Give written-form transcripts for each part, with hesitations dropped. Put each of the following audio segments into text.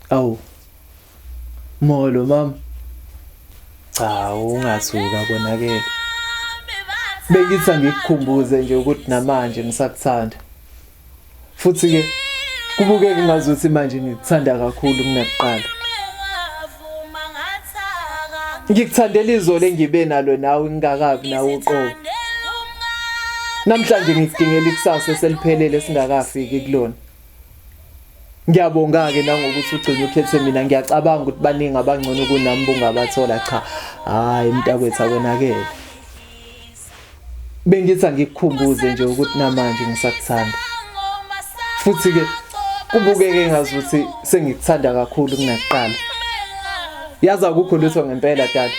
Awu. Molo mama. Cha ungathuka konakele. Bengithi ngikukhumbuze nje ukuthi namanje ngisakuthanda. Futhi ke kubukeka ngazuthi manje ngikuthanda kakhulu kunakuqala. Ngikuthandela izolo engibe nalo nawe ngingakabi nawe uqobo. Namhlanje ngikudingela ikusasa eseliphelele singakafiki kulona. Ngiyabonga ke nangokuthi ugcina ukhethe mina. Ngiyacabanga ukuthi baningi abangcono kunami bungabathola cha. Hayi mntakwethu akonakele. Bengithi ngikukhumbuze nje ukuthi namanje ngisakuthanda. Futhi ke kubukeke ngazuthi sengikuthanda kakhulu kunakuqala. Yazi akukho lutho ngempela dad.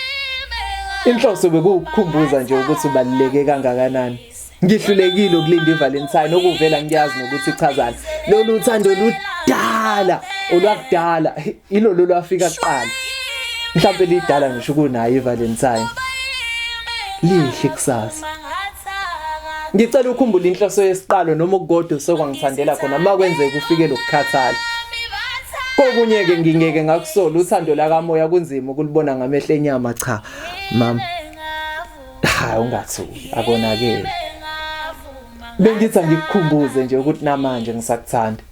Inhloso bekukukhumbuza nje ukuthi ubaluleke kangakanani. Ngihlulekile ukulinda iValentine okuvela ngiyazi nokuthi ichazana. Lolu uthando ludala, olwakudala, ilolo lwafika kuqala. Mhlawumbe lidala ngisho kunayo iValentine. Lihle kusasa. Ngicela ukukhumbula inhloso yesiqalo noma ukugodwa sokwangithandela khona makwenzeka ufike lokukhathala. Kokunye ke ngingeke ngakusola uthando la kamoya kunzima ukulibona ngamehlo enyama cha mama. Ha ungathuki akonakele. Bengithi ngikukhumbuze nje ukuthi namanje ngisakuthanda.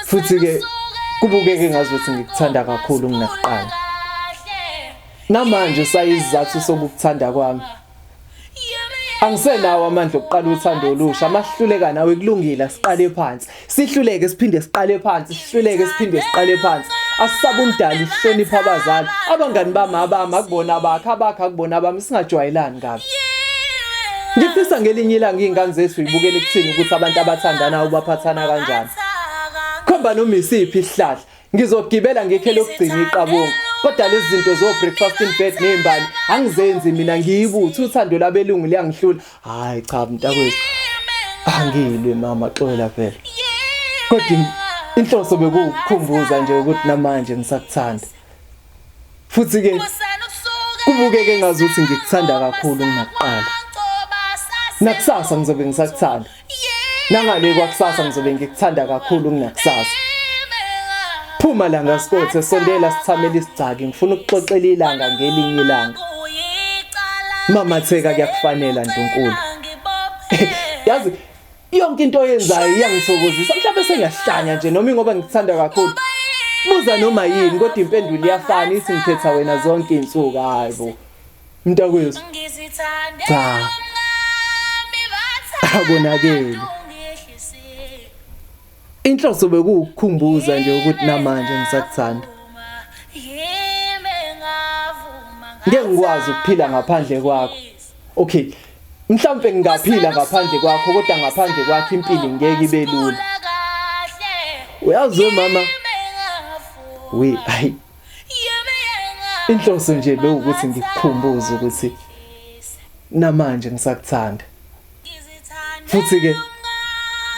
Futhi ke kubukeke ngazuthi ngikuthanda kakhulu kunakuqala. Namanje sayizathu sokukuthanda kwami. Angisenawo amandla okuqala uthando olusha. Mahluleka nawe kulungile siqale phansi. Sihluleke siphinde siqale phansi, sihluleke siphinde siqale phansi. Asisaba umdali sihlonipha abazali. Abangani bami abami akubona bakhe, abakhe akubona bami singajwayelani kabi. Ngifisa ngelinye ilanga izingane zethu uyibukele kuthini ukuthi abantu abathandanayo baphathana kanjani. Khomba noma isiphi isihlahla ngizogibela ngekhe lokugcina iqabunga. Kodwa lezi zinto zo breakfast in bed nezimbali angizenzi mina ngiyibutha uthando labelungu liyangihlula. Hayi cha mntakwethu. Angilwe mama xola phela. Kodwa inhloso bekukukhumbuza nje ukuthi namanje ngisakuthanda. Futhi ke kubukeke ngazuthi ngikuthanda kakhulu kunakuqala. Nakusasa ngizobe ngisakuthanda. Nangale kwakusasa ngizobe ngikuthanda kakhulu kunakusasa. Phuma la ngasikothe sondela sithamela isicaki ngifuna ukuxoxela ilanga ngelinye ilanga. Mama theka kuyakufanela Ndunkulu. Yazi yonke into oyenzayo iyangithokozisa mhlawumbe sengiyahlanya nje noma ngoba ngikuthanda kakhulu. Buza noma yini kodwa impendulo iyafana ithi ngikhetha wena zonke izinsuku hayibo. Mntakwethu. Cha. Akonakele. Inhloso bekukukhumbuza nje ukuthi namanje ngisakuthanda. Ngeke ngikwazi ukuphila ngaphandle kwakho. Okay. Mhlawumbe ngingaphila ngaphandle kwakho kodwa ngaphandle kwakho impilo ngeke ibe lula. Uyazi mama. Hayi. Inhloso nje bekuthi ngikukhumbuze ukuthi namanje ngisakuthanda. Futhi ke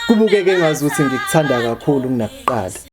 kubukeke ngazuthi ngikuthanda kakhulu kunakuqala.